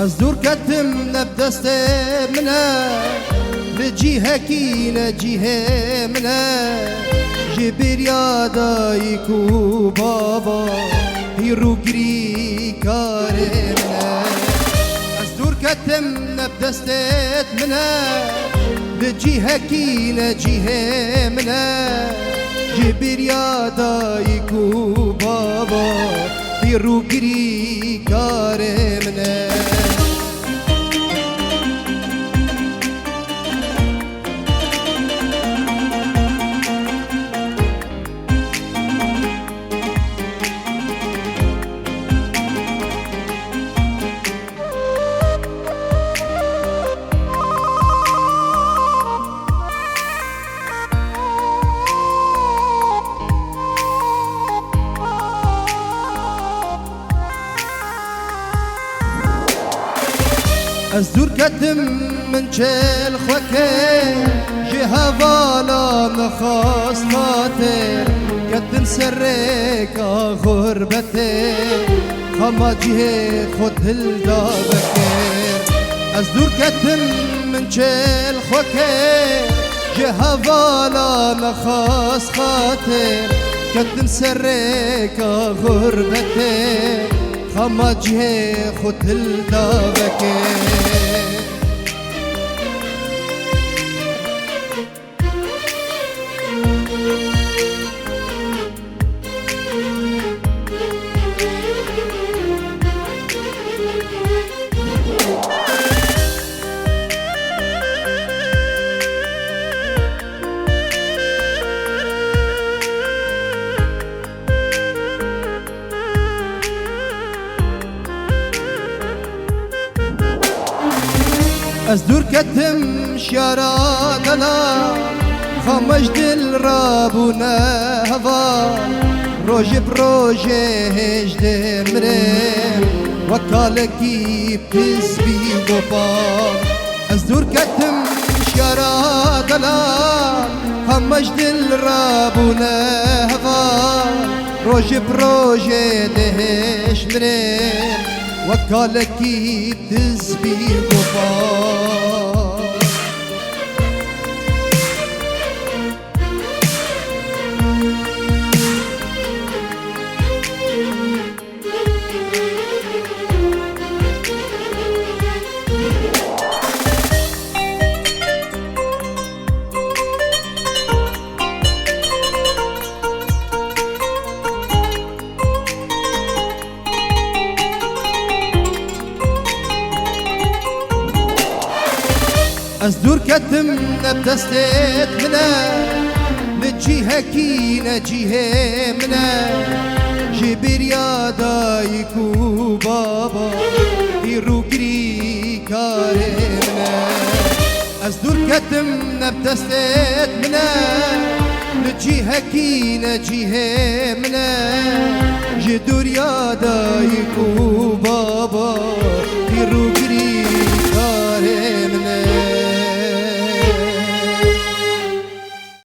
از دور کتم نبدسته منه لجیه کی نجیه منه جبر یادای کو بابا هیرو گری کاره منه از دور کتم نبدستت منه لجیه کی نجیه منه جبر یادای کو بابا هیرو گری کاره منه از دور کتم من چل خوکه جه والا نخواست خاطر کتم سرکا غربته خما جه خود هل دا بکر از دور کتم من چل خوکه جه والا نخواست خاطر کتم سرکا غربته خما جه خود هل دا بکر از دور کتم شیارا دلا خامش دل رابونه هوا روژ بروژ هجده مرم وکالکی پیز بی گوپا از دور کتم شیارا دلا خامش دل رابونه هوا روژ بروژ دهش مرم وكالكي تزبي غبار از دور کتم نبدستت منه لجیه کی نجیه منه جبر یادای کو بابا هیرو گری کاره منه از دور کتم نبدستت منه لجیه کی نجیه منه جدور یادای کو بابا هیرو